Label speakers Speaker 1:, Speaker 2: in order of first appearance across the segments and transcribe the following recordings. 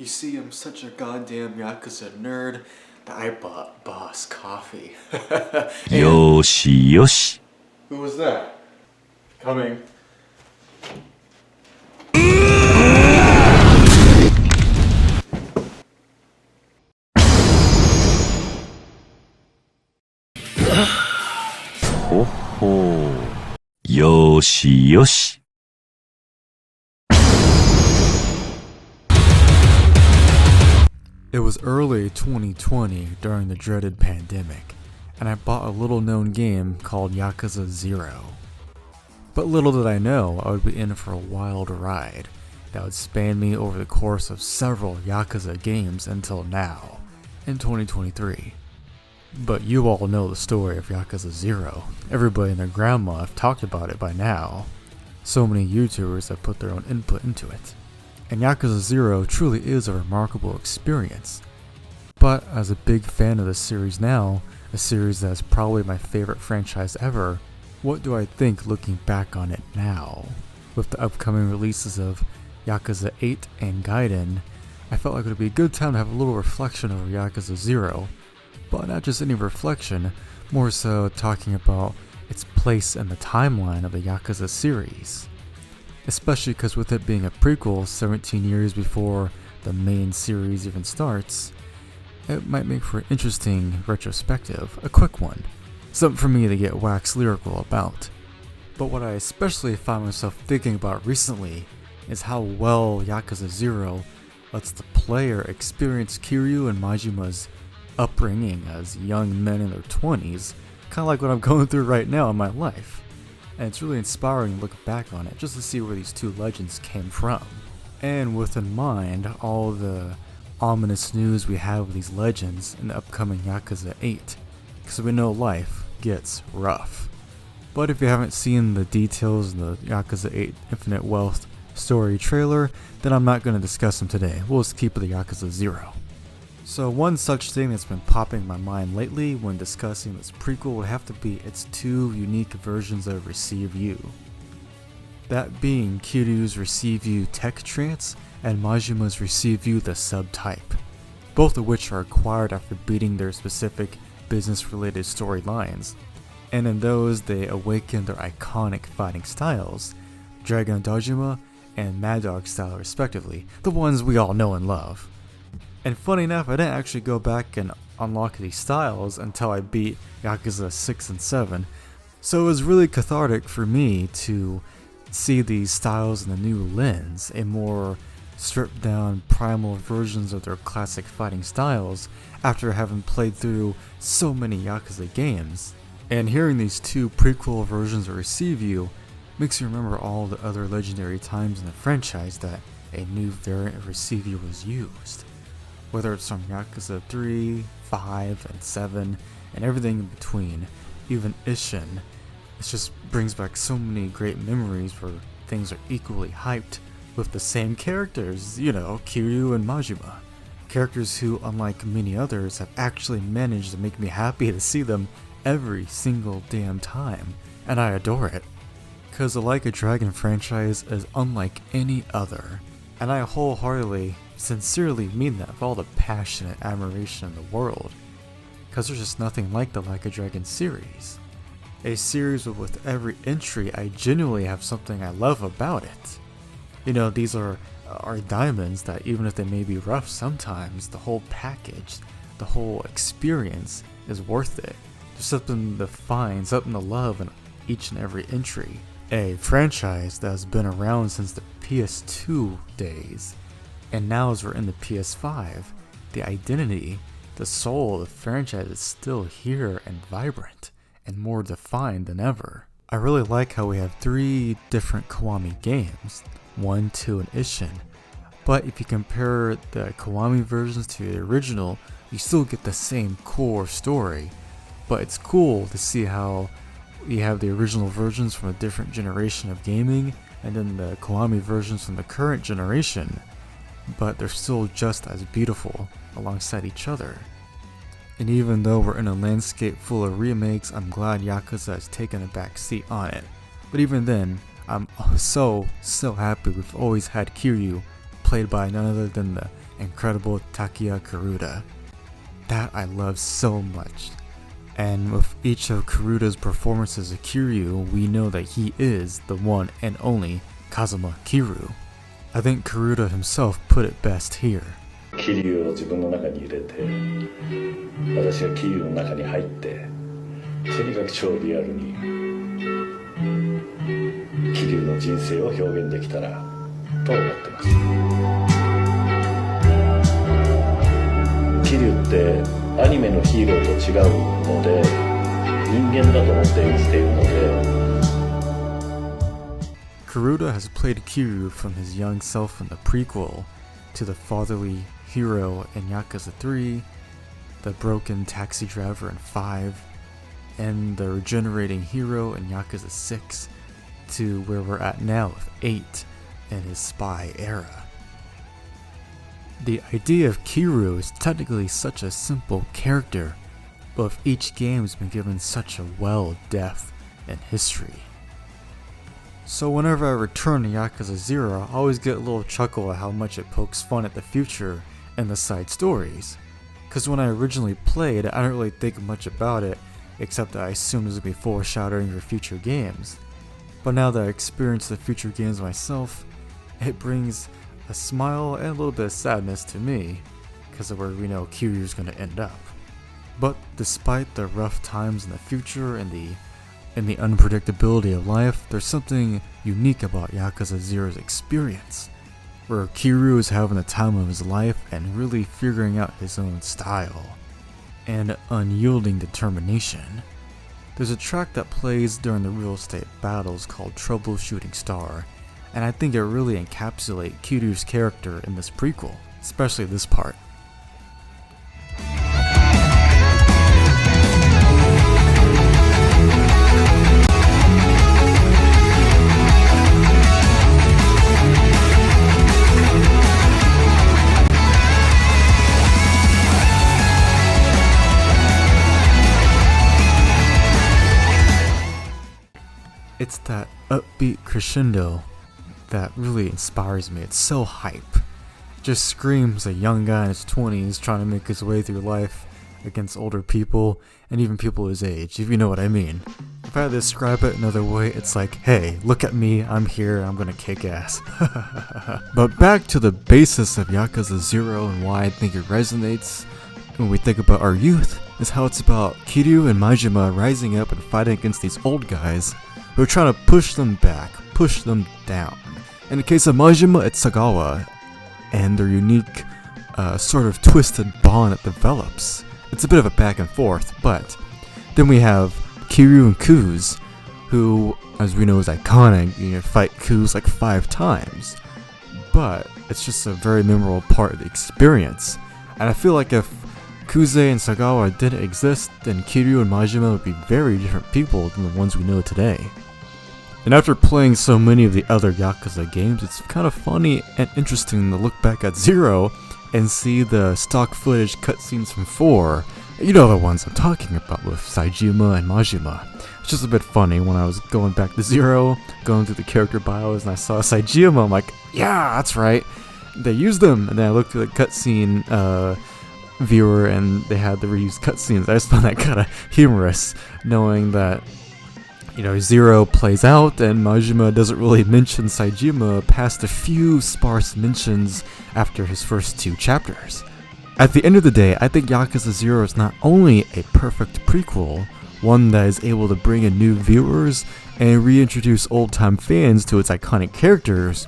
Speaker 1: You see, I'm such a goddamn Yakuza nerd that I bought Boss coffee. And
Speaker 2: Yoshi.
Speaker 1: who was that? Coming.
Speaker 2: Ho ho. Yoshi.
Speaker 3: It was early 2020 during the dreaded pandemic, and I bought a little known game called Yakuza 0. But little did I know I would be in for a wild ride that would span me over the course of several Yakuza games until now, in 2023. But you all know the story of Yakuza 0. Everybody and their grandma have talked about it by now. So many YouTubers have put their own input into it. And Yakuza 0 truly is a remarkable experience. But as a big fan of the series now, a series that is probably my favorite franchise ever, what do I think looking back on it now? With the upcoming releases of Yakuza 8 and Gaiden, I felt like it would be a good time to have a little reflection over Yakuza 0, but not just any reflection, more so talking about its place in the timeline of the Yakuza series. Especially because with it being a prequel 17 years before the main series even starts, it might make for an interesting retrospective, a quick one, something for me to get wax lyrical about. But what I especially found myself thinking about recently is how well Yakuza 0 lets the player experience Kiryu and Majima's upbringing as young men in their 20s, kind of like what I'm going through right now in my life. And it's really inspiring to look back on it just to see where these two legends came from. And with in mind all the ominous news we have with these legends in the upcoming Yakuza 8, because we know life gets rough. But if you haven't seen the details in the Yakuza 8 Infinite Wealth story trailer, then I'm not going to discuss them today. We'll just keep it the Yakuza 0. So one such thing that's been popping in my mind lately when discussing this prequel would have to be its two unique versions of Receive You. That being Kiryu's Receive You Tech Trance and Majima's Receive You the Subtype, both of which are acquired after beating their specific business-related storylines. And in those, they awaken their iconic fighting styles, Dragon Dojima and Mad Dog style respectively, the ones we all know and love. And funny enough, I didn't actually go back and unlock these styles until I beat Yakuza 6 and 7, so it was really cathartic for me to see these styles in a new lens, a more stripped down primal versions of their classic fighting styles after having played through so many Yakuza games. And hearing these two prequel versions of Receive You makes you remember all the other legendary times in the franchise that a new variant of Receive You was used. Whether it's from Yakuza 3, 5, and 7, and everything in between, even Ishin, it just brings back so many great memories where things are equally hyped with the same characters, Kiryu and Majima. Characters who, unlike many others, have actually managed to make me happy to see them every single damn time, and I adore it. Cause the Like a Dragon franchise is unlike any other, and I wholeheartedly, sincerely mean that with all the passion and admiration in the world, because there's just nothing like the Like a Dragon series. A series where with every entry I genuinely have something I love about it. These are diamonds that even if they may be rough sometimes, the whole package, the whole experience is worth it. There's something to find, something to love in each and every entry. A franchise that has been around since the PS2 days. And now as we're in the PS5, the identity, the soul of the franchise is still here and vibrant, and more defined than ever. I really like how we have 3 different Kiwami games, 1, 2, and Ishin, but if you compare the Kiwami versions to the original, you still get the same core story. But it's cool to see how you have the original versions from a different generation of gaming, and then the Kiwami versions from the current generation, but they're still just as beautiful alongside each other. And even though we're in a landscape full of remakes, I'm glad Yakuza has taken a back seat on it. But even then, I'm so happy we've always had Kiryu, played by none other than the incredible Takeya Karuta. That I love so much. And with each of Karuda's performances of Kiryu, we know that he is the one and only Kazuma Kiryu. I think Karuda himself put it best here.
Speaker 4: 桐生を自分の中に入れて、私が桐生の中に入って、とにかく超リアルに桐生の人生を表現できたらと思ってます。桐生ってアニメのヒーローと違うので、人間だと思って演じているので。
Speaker 3: Karuda has played Kiryu from his young self in the prequel, to the fatherly hero in Yakuza 3, the broken taxi driver in 5, and the regenerating hero in Yakuza 6, to where we're at now with 8 in his spy era. The idea of Kiryu is technically such a simple character, but with each game has been given such a well-depth and history. So whenever I return to Yakuza 0, I always get a little chuckle at how much it pokes fun at the future and the side stories. Cause when I originally played, I didn't really think much about it, except that I assumed it was going to be foreshadowing for future games. But now that I experienced the future games myself, it brings a smile and a little bit of sadness to me, because of where we know Kiryu's going to end up. But despite the rough times in the future and the unpredictability of life, there's something unique about Yakuza 0's experience, where Kiryu is having the time of his life and really figuring out his own style and unyielding determination. There's a track that plays during the real estate battles called Troubleshooting Star, and I think it really encapsulates Kiryu's character in this prequel, especially this part. It's that upbeat crescendo that really inspires me. It's so hype. It just screams a young guy in his 20s trying to make his way through life against older people and even people his age, if you know what I mean. If I had to describe it another way, it's like, hey, look at me, I'm here, I'm gonna kick ass. But back to the basis of Yakuza 0 and why I think it resonates when we think about our youth, is how it's about Kiryu and Majima rising up and fighting against these old guys who are trying to push them back, push them down. In the case of Majima, it's Sagawa, and their unique, sort of twisted bond that develops. It's a bit of a back and forth, but then we have Kiryu and Kuz, who, as we know, is iconic. You fight Kuz like 5 times, but it's just a very memorable part of the experience. And I feel like if Kuze and Sagawa didn't exist, then Kiryu and Majima would be very different people than the ones we know today. And after playing so many of the other Yakuza games, it's kind of funny and interesting to look back at 0 and see the stock footage cutscenes from 4. You know the ones I'm talking about with Saejima and Majima. It's just a bit funny when I was going back to 0, going through the character bios, and I saw Saejima, I'm like, yeah, that's right. They used them, and then I looked at the cutscene viewer and they had the reused cutscenes. I just found that kind of humorous, knowing that 0 plays out and Majima doesn't really mention Saejima past a few sparse mentions after his first 2 chapters. At the end of the day, I think Yakuza 0 is not only a perfect prequel, one that is able to bring in new viewers and reintroduce old-time fans to its iconic characters,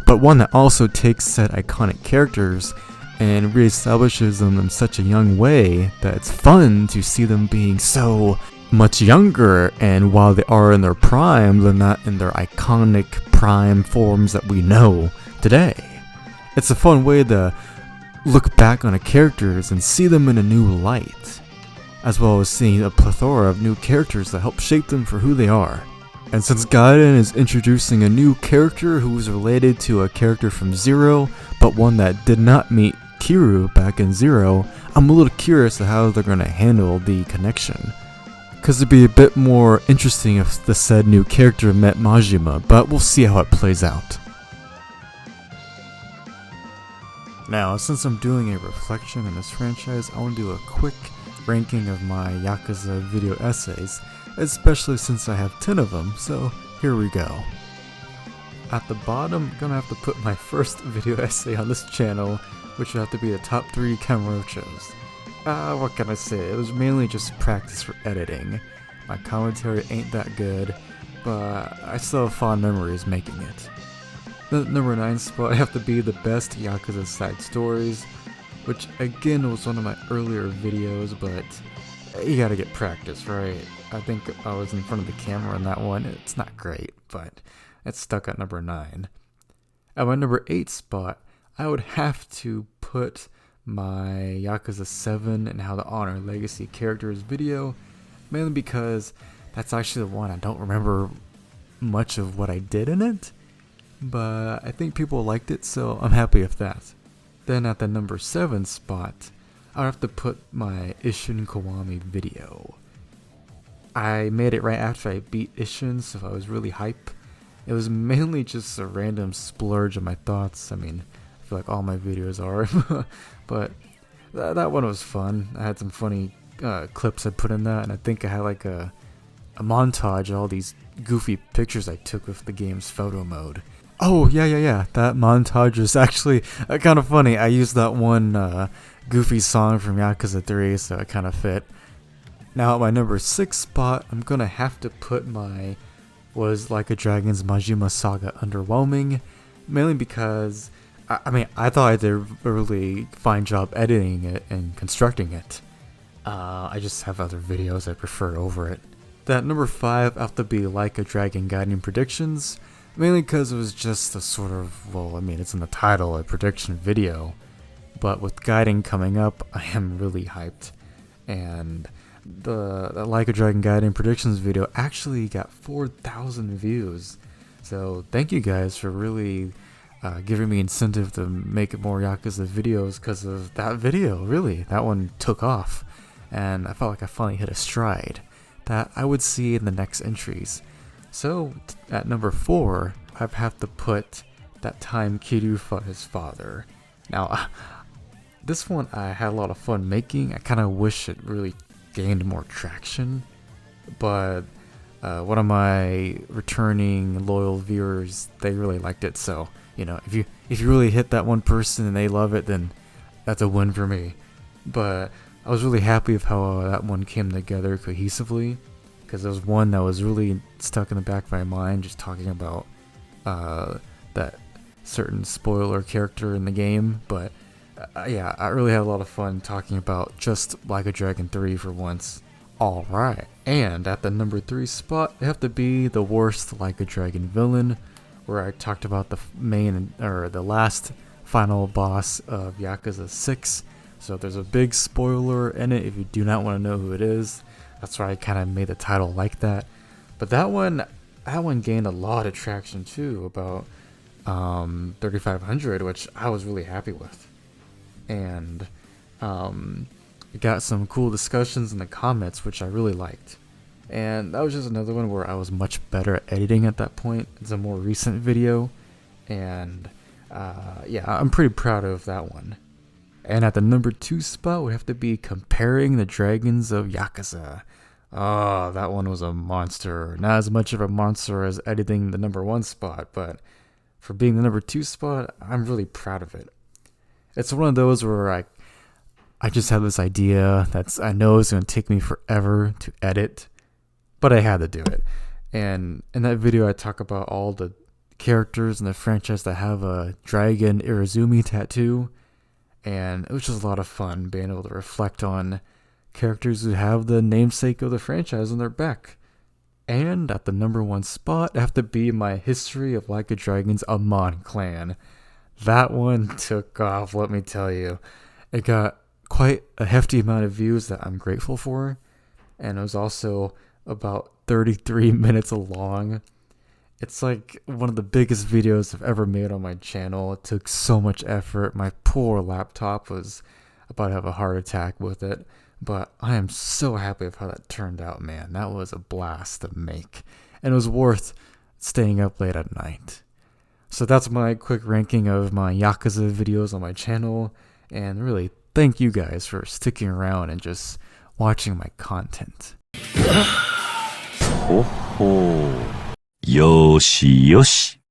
Speaker 3: but one that also takes said iconic characters and reestablishes them in such a young way that it's fun to see them being so much younger, and while they are in their prime, they're not in their iconic prime forms that we know today. It's a fun way to look back on the characters and see them in a new light, as well as seeing a plethora of new characters that help shape them for who they are. And since Gaiden is introducing a new character who is related to a character from 0, but one that did not meet Kiryu back in 0, I'm a little curious to how they're going to handle the connection. Because it'd be a bit more interesting if the said new character met Majima, but we'll see how it plays out. Now, since I'm doing a reflection on this franchise, I want to do a quick ranking of my Yakuza video essays, especially since I have 10 of them, so here we go. At the bottom, I'm gonna have to put my first video essay on this channel, which will have to be the top 3 Kamurochos. What can I say? It was mainly just practice for editing. My commentary ain't that good, but I still have fond memories making it. The number 9 spot have to be the best Yakuza side stories, which again was one of my earlier videos, but you gotta get practice, right? I think I was in front of the camera in that one. It's not great, but it's stuck at number 9. At my number 8 spot, I would have to put my Yakuza 7 and How to Honor Legacy Characters video, mainly because that's actually the one I don't remember much of what I did in it, but I think people liked it, so I'm happy with that. Then at the number 7 spot, I'd have to put my Isshin Kiwami video. I made it right after I beat Isshin, so I was really hype. It was mainly just a random splurge of my thoughts. I mean, I feel like all my videos are, but that one was fun. I had some funny clips I put in that, and I think I had like a montage of all these goofy pictures I took with the game's photo mode. Oh, yeah. That montage is actually kind of funny. I used that one goofy song from Yakuza 3, so it kind of fit. Now, at my number 6 spot, I'm going to have to put my Was Like a Dragon's Majima Saga underwhelming, mainly because, I thought I did a really fine job editing it and constructing it. I just have other videos I prefer over it. That number 5 have to be Like a Dragon Guiding Predictions, mainly because it was just a sort of, it's in the title, a prediction video. But with Guiding coming up, I am really hyped. And the Like a Dragon Guiding Predictions video actually got 4,000 views. So thank you guys for really giving me incentive to make more Yakuza videos because of that video, really. That one took off. And I felt like I finally hit a stride that I would see in the next entries. So, at number 4, I have to put That Time Kiryu Fought His Father. Now, this one I had a lot of fun making. I kind of wish it really gained more traction, but one of my returning loyal viewers, they really liked it. So, if you really hit that one person and they love it, then that's a win for me. But I was really happy with how that one came together cohesively, because there was one that was really stuck in the back of my mind, just talking about that certain spoiler character in the game. But yeah, I really had a lot of fun talking about just Like a Dragon 3 for once. Alright, and at the number 3 spot, it have to be the worst Like a Dragon villain, where I talked about the the last final boss of Yakuza 6. So there's a big spoiler in it if you do not want to know who it is. That's why I kind of made the title like that. But that one gained a lot of traction too, about 3,500, which I was really happy with. And got some cool discussions in the comments, which I really liked. And that was just another one where I was much better at editing at that point. It's a more recent video. And yeah, I'm pretty proud of that one. And at the number 2 spot would have to be Comparing the Dragons of Yakuza. Oh, that one was a monster. Not as much of a monster as editing the number 1 spot, but for being the number 2 spot, I'm really proud of it. It's one of those where I just had this idea that I know it's going to take me forever to edit, but I had to do it. And in that video, I talk about all the characters in the franchise that have a Dragon Irizumi tattoo. And it was just a lot of fun being able to reflect on characters who have the namesake of the franchise on their back. And at the number 1 spot, I have to be my History of Like a Dragon's Amon clan. That one took off, let me tell you. It got quite a hefty amount of views that I'm grateful for. And it was also about 33 minutes long. It's like one of the biggest videos I've ever made on my channel. It took so much effort. My poor laptop was about to have a heart attack with it. But I am so happy with how that turned out, man. That was a blast to make. And it was worth staying up late at night. So that's my quick ranking of my Yakuza videos on my channel, and really thank you guys for sticking around and just watching my content.
Speaker 2: ほほう。よしよし。